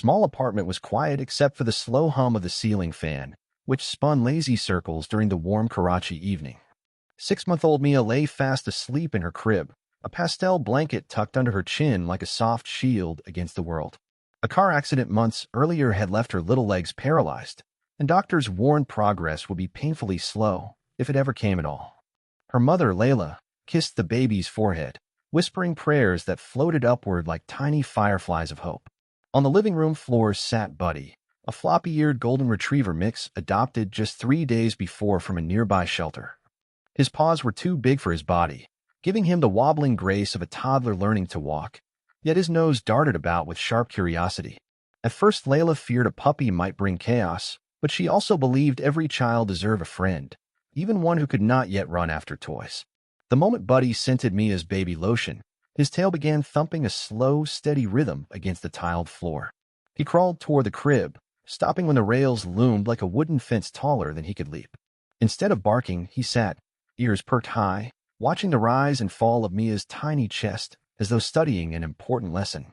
Small apartment was quiet except for the slow hum of the ceiling fan, which spun lazy circles during the warm Karachi evening. 6-month-old Mia lay fast asleep in her crib, a pastel blanket tucked under her chin like a soft shield against the world. A car accident months earlier had left her little legs paralyzed, and doctors warned progress would be painfully slow, if it ever came at all. Her mother, Layla, kissed the baby's forehead, whispering prayers that floated upward like tiny fireflies of hope. On the living room floor sat Buddy, a floppy-eared golden retriever mix adopted just 3 days before from a nearby shelter. His paws were too big for his body, giving him the wobbling grace of a toddler learning to walk, yet his nose darted about with sharp curiosity. At first, Layla feared a puppy might bring chaos, but she also believed every child deserved a friend, even one who could not yet run after toys. The moment Buddy scented Mia's baby lotion, his tail began thumping a slow, steady rhythm against the tiled floor. He crawled toward the crib, stopping when the rails loomed like a wooden fence taller than he could leap. Instead of barking, he sat, ears perked high, watching the rise and fall of Mia's tiny chest as though studying an important lesson.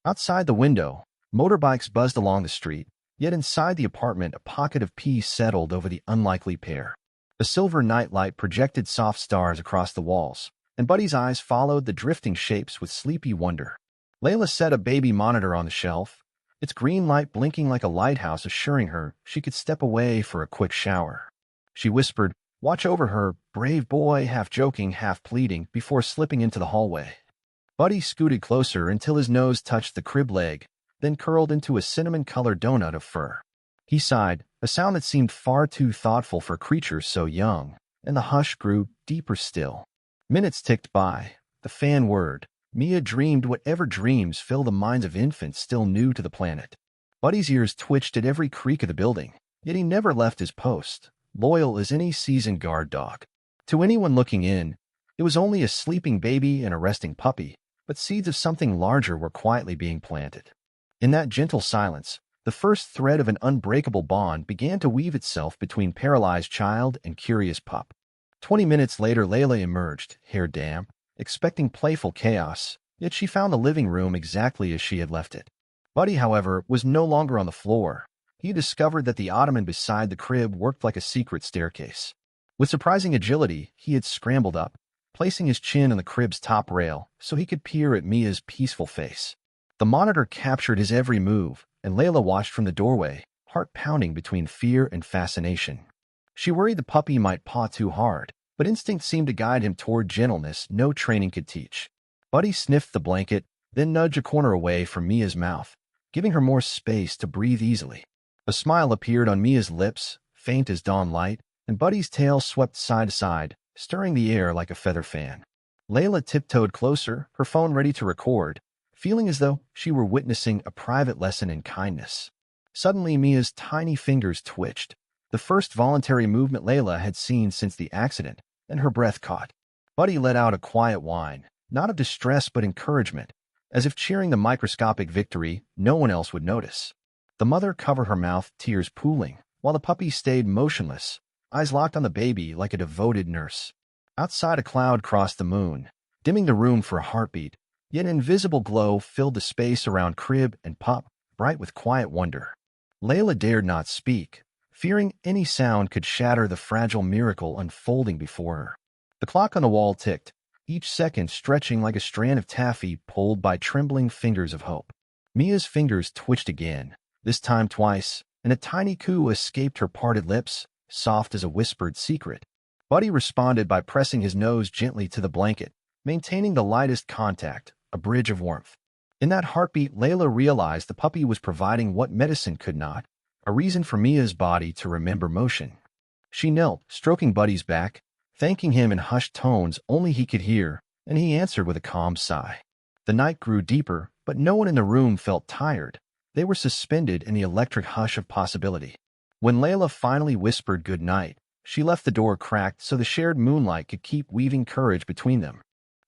Outside the window, motorbikes buzzed along the street, yet inside the apartment a pocket of peace settled over the unlikely pair. A silver nightlight projected soft stars across the walls, and Buddy's eyes followed the drifting shapes with sleepy wonder. Layla set a baby monitor on the shelf, its green light blinking like a lighthouse assuring her she could step away for a quick shower. She whispered, "Watch over her, brave boy," half joking, half pleading, before slipping into the hallway. Buddy scooted closer until his nose touched the crib leg, then curled into a cinnamon-colored donut of fur. He sighed, a sound that seemed far too thoughtful for creatures so young, and the hush grew deeper still. Minutes ticked by. The fan whirred. Mia dreamed whatever dreams fill the minds of infants still new to the planet. Buddy's ears twitched at every creak of the building, yet he never left his post, loyal as any seasoned guard dog. To anyone looking in, it was only a sleeping baby and a resting puppy, but seeds of something larger were quietly being planted. In that gentle silence, the first thread of an unbreakable bond began to weave itself between paralyzed child and curious pup. 20 minutes later, Layla emerged, hair damp, expecting playful chaos, yet she found the living room exactly as she had left it. Buddy, however, was no longer on the floor. He discovered that the ottoman beside the crib worked like a secret staircase. With surprising agility, he had scrambled up, placing his chin on the crib's top rail so he could peer at Mia's peaceful face. The monitor captured his every move, and Layla watched from the doorway, heart pounding between fear and fascination. She worried the puppy might paw too hard, but instinct seemed to guide him toward gentleness no training could teach. Buddy sniffed the blanket, then nudged a corner away from Mia's mouth, giving her more space to breathe easily. A smile appeared on Mia's lips, faint as dawn light, and Buddy's tail swept side to side, stirring the air like a feather fan. Layla tiptoed closer, her phone ready to record, feeling as though she were witnessing a private lesson in kindness. Suddenly, Mia's tiny fingers twitched, the first voluntary movement Layla had seen since the accident, and her breath caught. Buddy let out a quiet whine, not of distress but encouragement, as if cheering the microscopic victory no one else would notice. The mother covered her mouth, tears pooling, while the puppy stayed motionless, eyes locked on the baby like a devoted nurse. Outside, a cloud crossed the moon, dimming the room for a heartbeat, yet an invisible glow filled the space around crib and pup, bright with quiet wonder. Layla dared not speak, fearing any sound could shatter the fragile miracle unfolding before her. The clock on the wall ticked, each second stretching like a strand of taffy pulled by trembling fingers of hope. Mia's fingers twitched again, this time twice, and a tiny coo escaped her parted lips, soft as a whispered secret. Buddy responded by pressing his nose gently to the blanket, maintaining the lightest contact, a bridge of warmth. In that heartbeat, Layla realized the puppy was providing what medicine could not, a reason for Mia's body to remember motion. She knelt, stroking Buddy's back, thanking him in hushed tones only he could hear, and he answered with a calm sigh. The night grew deeper, but no one in the room felt tired. They were suspended in the electric hush of possibility. When Layla finally whispered good night, she left the door cracked so the shared moonlight could keep weaving courage between them.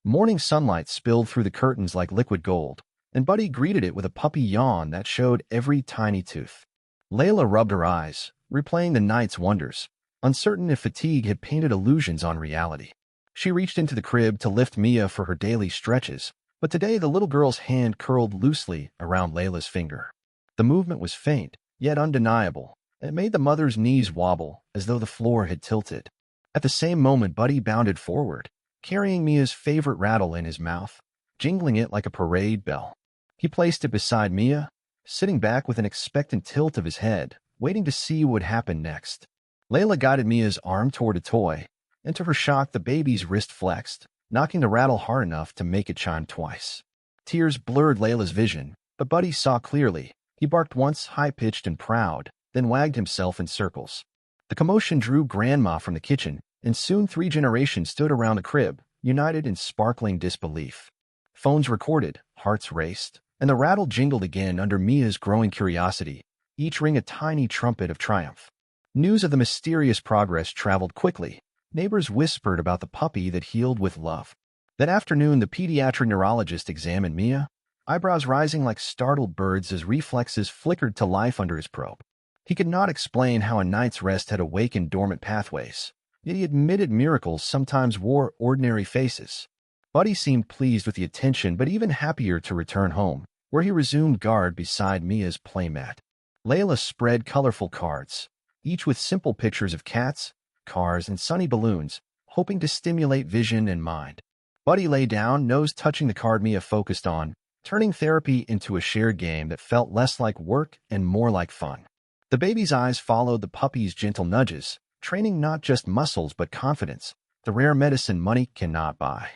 Morning sunlight spilled through the curtains like liquid gold, and Buddy greeted it with a puppy yawn that showed every tiny tooth. Layla rubbed her eyes, replaying the night's wonders, uncertain if fatigue had painted illusions on reality. She reached into the crib to lift Mia for her daily stretches, but today the little girl's hand curled loosely around Layla's finger. The movement was faint, yet undeniable. It made the mother's knees wobble, as though the floor had tilted. At the same moment, Buddy bounded forward, carrying Mia's favorite rattle in his mouth, jingling it like a parade bell. He placed it beside Mia, sitting back with an expectant tilt of his head, waiting to see what would happen next. Layla guided Mia's arm toward a toy, and to her shock, the baby's wrist flexed, knocking the rattle hard enough to make it chime twice. Tears blurred Layla's vision, but Buddy saw clearly. He barked once, high-pitched and proud, then wagged himself in circles. The commotion drew Grandma from the kitchen, and soon 3 generations stood around the crib, united in sparkling disbelief. Phones recorded, hearts raced, and the rattle jingled again under Mia's growing curiosity, each ring a tiny trumpet of triumph. News of the mysterious progress traveled quickly. Neighbors whispered about the puppy that healed with love. That afternoon, the pediatric neurologist examined Mia, eyebrows rising like startled birds as reflexes flickered to life under his probe. He could not explain how a night's rest had awakened dormant pathways, yet he admitted miracles sometimes wore ordinary faces. Buddy seemed pleased with the attention, but even happier to return home, where he resumed guard beside Mia's playmat. Layla spread colorful cards, each with simple pictures of cats, cars, and sunny balloons, hoping to stimulate vision and mind. Buddy lay down, nose touching the card Mia focused on, turning therapy into a shared game that felt less like work and more like fun. The baby's eyes followed the puppy's gentle nudges, training not just muscles but confidence, the rare medicine money cannot buy.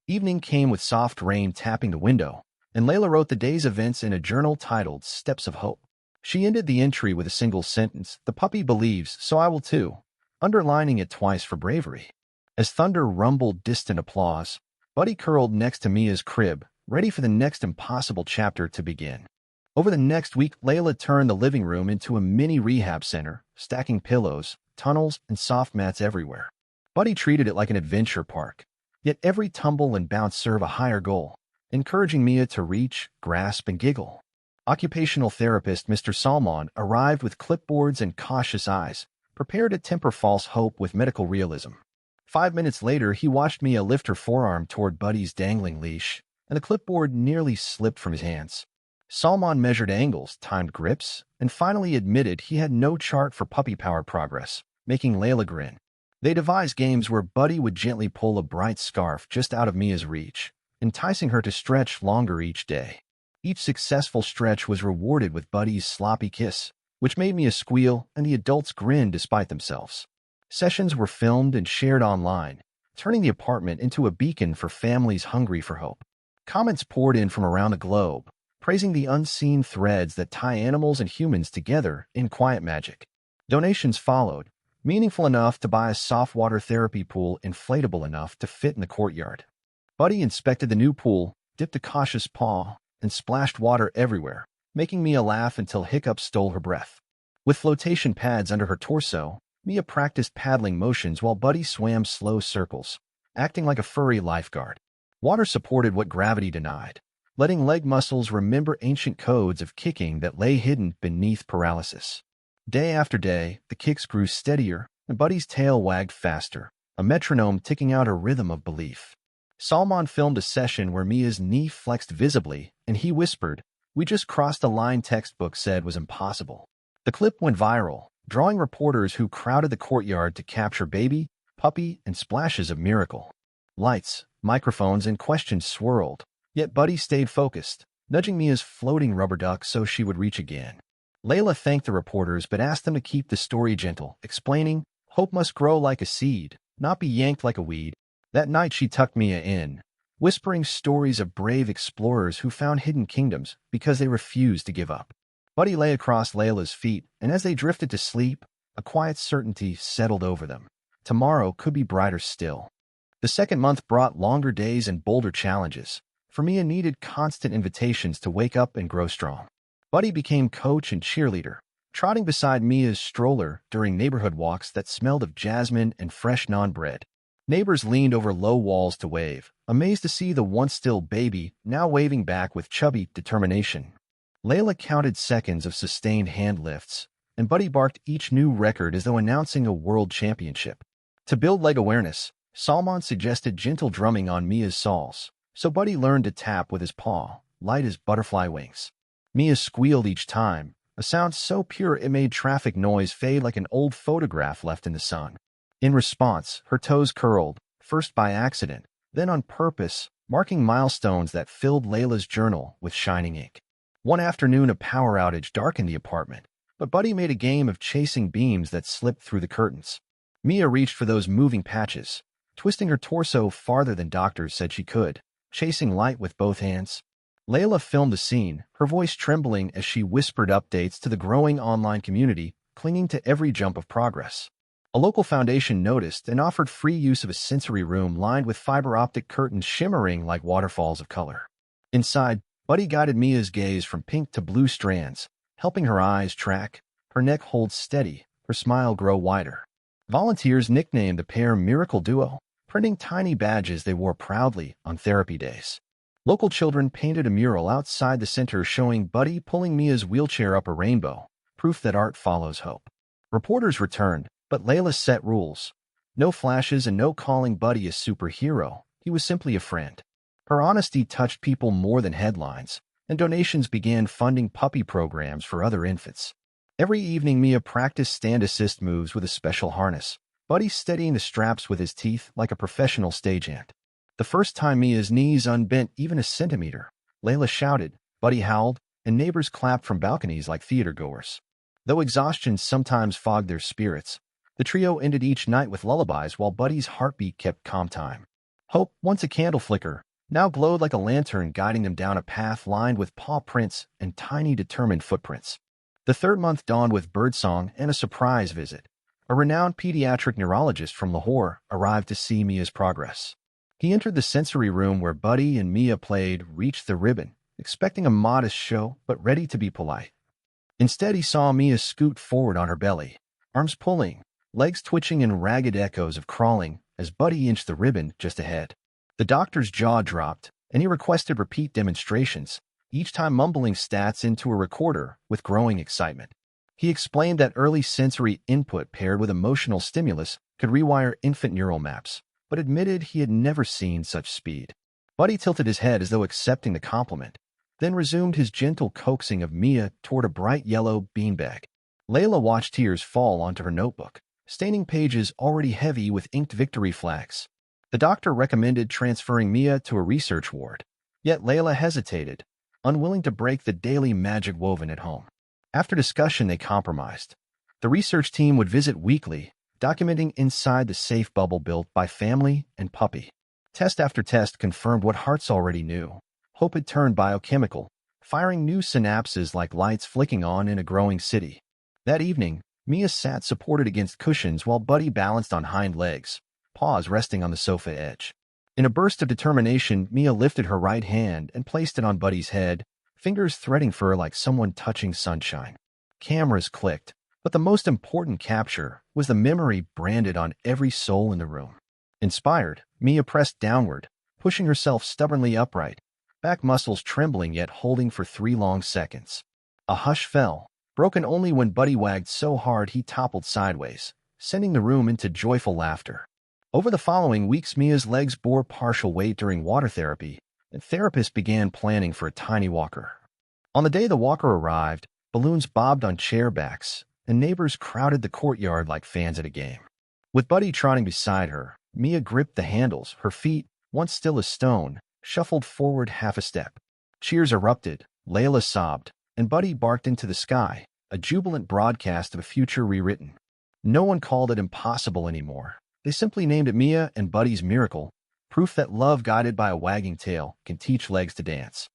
Evening came with soft rain tapping the window, and Layla wrote the day's events in a journal titled Steps of Hope. She ended the entry with a single sentence, "The puppy believes, so I will too," underlining it twice for bravery. As thunder rumbled distant applause, Buddy curled next to Mia's crib, ready for the next impossible chapter to begin. Over the next week, Layla turned the living room into a mini rehab center, stacking pillows, tunnels, and soft mats everywhere. Buddy treated it like an adventure park, yet every tumble and bounce served a higher goal, encouraging Mia to reach, grasp, and giggle. Occupational therapist Mr. Salmon arrived with clipboards and cautious eyes, prepared to temper false hope with medical realism. 5 minutes later, he watched Mia lift her forearm toward Buddy's dangling leash, and the clipboard nearly slipped from his hands. Salmon measured angles, timed grips, and finally admitted he had no chart for puppy power progress, making Layla grin. They devised games where Buddy would gently pull a bright scarf just out of Mia's reach, enticing her to stretch longer each day. Each successful stretch was rewarded with Buddy's sloppy kiss, which made Mia squeal and the adults grin despite themselves. Sessions were filmed and shared online, turning the apartment into a beacon for families hungry for hope. Comments poured in from around the globe, praising the unseen threads that tie animals and humans together in quiet magic. Donations followed, meaningful enough to buy a soft-water therapy pool inflatable enough to fit in the courtyard. Buddy inspected the new pool, dipped a cautious paw, and splashed water everywhere, making Mia laugh until hiccups stole her breath. With flotation pads under her torso, Mia practiced paddling motions while Buddy swam slow circles, acting like a furry lifeguard. Water supported what gravity denied, letting leg muscles remember ancient codes of kicking that lay hidden beneath paralysis. Day after day, the kicks grew steadier, and Buddy's tail wagged faster, a metronome ticking out a rhythm of belief. Salmon filmed a session where Mia's knee flexed visibly, and he whispered, "We just crossed a line textbook said was impossible." The clip went viral, drawing reporters who crowded the courtyard to capture baby, puppy, and splashes of miracle. Lights, microphones, and questions swirled, yet Buddy stayed focused, nudging Mia's floating rubber duck so she would reach again. Layla thanked the reporters but asked them to keep the story gentle, explaining, "Hope must grow like a seed, not be yanked like a weed." That night she tucked Mia in, whispering stories of brave explorers who found hidden kingdoms because they refused to give up. Buddy lay across Layla's feet, and as they drifted to sleep, a quiet certainty settled over them. Tomorrow could be brighter still. The second month brought longer days and bolder challenges, for Mia needed constant invitations to wake up and grow strong. Buddy became coach and cheerleader, trotting beside Mia's stroller during neighborhood walks that smelled of jasmine and fresh naan-bread. Neighbors leaned over low walls to wave, amazed to see the once-still baby now waving back with chubby determination. Layla counted seconds of sustained hand lifts, and Buddy barked each new record as though announcing a world championship. To build leg awareness, Salmon suggested gentle drumming on Mia's soles, so Buddy learned to tap with his paw, light as butterfly wings. Mia squealed each time, a sound so pure it made traffic noise fade like an old photograph left in the sun. In response, her toes curled, first by accident, then on purpose, marking milestones that filled Layla's journal with shining ink. One afternoon, a power outage darkened the apartment, but Buddy made a game of chasing beams that slipped through the curtains. Mia reached for those moving patches, twisting her torso farther than doctors said she could, chasing light with both hands. Layla filmed the scene, her voice trembling as she whispered updates to the growing online community, clinging to every jump of progress. A local foundation noticed and offered free use of a sensory room lined with fiber optic curtains shimmering like waterfalls of color. Inside, Buddy guided Mia's gaze from pink to blue strands, helping her eyes track, her neck hold steady, her smile grow wider. Volunteers nicknamed the pair Miracle Duo, printing tiny badges they wore proudly on therapy days. Local children painted a mural outside the center showing Buddy pulling Mia's wheelchair up a rainbow, proof that art follows hope. Reporters returned, but Layla set rules. No flashes and no calling Buddy a superhero. He was simply a friend. Her honesty touched people more than headlines, and donations began funding puppy programs for other infants. Every evening, Mia practiced stand-assist moves with a special harness, Buddy steadying the straps with his teeth like a professional stagehand. The first time Mia's knees unbent even a centimeter, Layla shouted, Buddy howled, and neighbors clapped from balconies like theatergoers. Though exhaustion sometimes fogged their spirits, the trio ended each night with lullabies while Buddy's heartbeat kept calm time. Hope, once a candle flicker, now glowed like a lantern guiding them down a path lined with paw prints and tiny determined footprints. The third month dawned with birdsong and a surprise visit. A renowned pediatric neurologist from Lahore arrived to see Mia's progress. He entered the sensory room where Buddy and Mia played Reach the Ribbon, expecting a modest show but ready to be polite. Instead, he saw Mia scoot forward on her belly, arms pulling, legs twitching in ragged echoes of crawling as Buddy inched the ribbon just ahead. The doctor's jaw dropped, and he requested repeat demonstrations, each time mumbling stats into a recorder with growing excitement. He explained that early sensory input paired with emotional stimulus could rewire infant neural maps, but admitted he had never seen such speed. Buddy tilted his head as though accepting the compliment, then resumed his gentle coaxing of Mia toward a bright yellow beanbag. Layla watched tears fall onto her notebook, staining pages already heavy with inked victory flags. The doctor recommended transferring Mia to a research ward, yet Layla hesitated, unwilling to break the daily magic woven at home. After discussion, they compromised. The research team would visit weekly, documenting inside the safe bubble built by family and puppy. Test after test confirmed what hearts already knew. Hope had turned biochemical, firing new synapses like lights flicking on in a growing city. That evening, Mia sat supported against cushions while Buddy balanced on hind legs, paws resting on the sofa edge. In a burst of determination, Mia lifted her right hand and placed it on Buddy's head, fingers threading fur like someone touching sunshine. Cameras clicked, but the most important capture was the memory branded on every soul in the room. Inspired, Mia pressed downward, pushing herself stubbornly upright, back muscles trembling yet holding for 3 long seconds. A hush fell, broken only when Buddy wagged so hard he toppled sideways, sending the room into joyful laughter. Over the following weeks, Mia's legs bore partial weight during water therapy, and therapists began planning for a tiny walker. On the day the walker arrived, balloons bobbed on chair backs, and neighbors crowded the courtyard like fans at a game. With Buddy trotting beside her, Mia gripped the handles, her feet, once still as stone, shuffled forward half a step. Cheers erupted, Layla sobbed, and Buddy barked into the sky, a jubilant broadcast of a future rewritten. No one called it impossible anymore. They simply named it Mia and Buddy's miracle, proof that love guided by a wagging tail can teach legs to dance.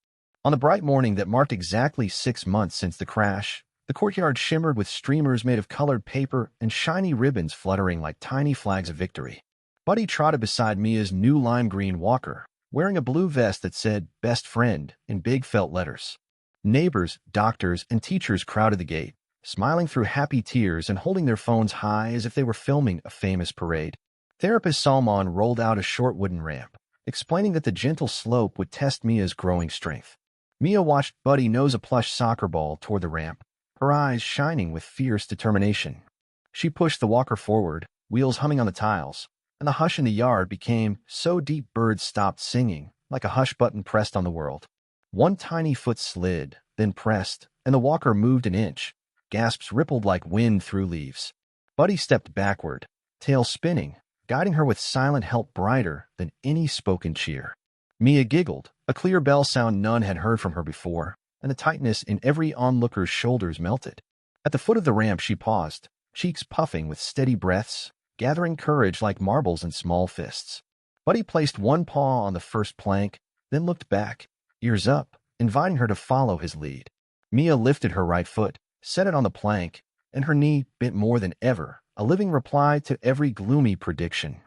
On the bright morning that marked exactly 6 months since the crash, the courtyard shimmered with streamers made of colored paper and shiny ribbons fluttering like tiny flags of victory. Buddy trotted beside Mia's new lime green walker, wearing a blue vest that said "Best Friend" in big felt letters. Neighbors, doctors, and teachers crowded the gate, smiling through happy tears and holding their phones high as if they were filming a famous parade. Therapist Salman rolled out a short wooden ramp, explaining that the gentle slope would test Mia's growing strength. Mia watched Buddy nose a plush soccer ball toward the ramp, her eyes shining with fierce determination. She pushed the walker forward, wheels humming on the tiles, and the hush in the yard became so deep birds stopped singing, like a hush button pressed on the world. One tiny foot slid, then pressed, and the walker moved an inch. Gasps rippled like wind through leaves. Buddy stepped backward, tail spinning, guiding her with silent help brighter than any spoken cheer. Mia giggled, a clear bell sound none had heard from her before, and the tightness in every onlooker's shoulders melted. At the foot of the ramp she paused, cheeks puffing with steady breaths, gathering courage like marbles in small fists. Buddy placed one paw on the first plank, then looked back, ears up, inviting her to follow his lead. Mia lifted her right foot, set it on the plank, and her knee bent more than ever, a living reply to every gloomy prediction.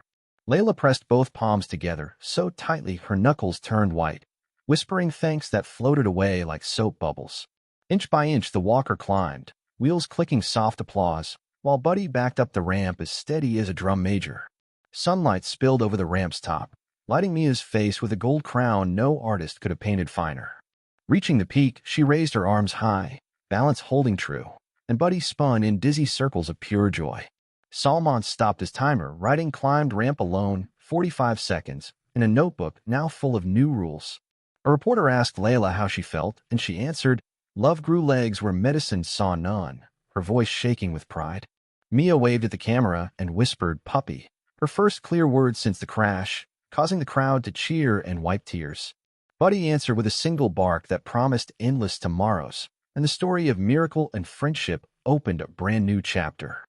Layla pressed both palms together, so tightly her knuckles turned white, whispering thanks that floated away like soap bubbles. Inch by inch the walker climbed, wheels clicking soft applause, while Buddy backed up the ramp as steady as a drum major. Sunlight spilled over the ramp's top, lighting Mia's face with a gold crown no artist could have painted finer. Reaching the peak, she raised her arms high, balance holding true, and Buddy spun in dizzy circles of pure joy. Salmon stopped his timer, writing climbed ramp alone, 45 seconds, in a notebook now full of new rules. A reporter asked Layla how she felt, and she answered, "Love grew legs where medicine saw none," her voice shaking with pride. Mia waved at the camera and whispered, "Puppy," her first clear words since the crash, causing the crowd to cheer and wipe tears. Buddy answered with a single bark that promised endless tomorrows, and the story of miracle and friendship opened a brand new chapter.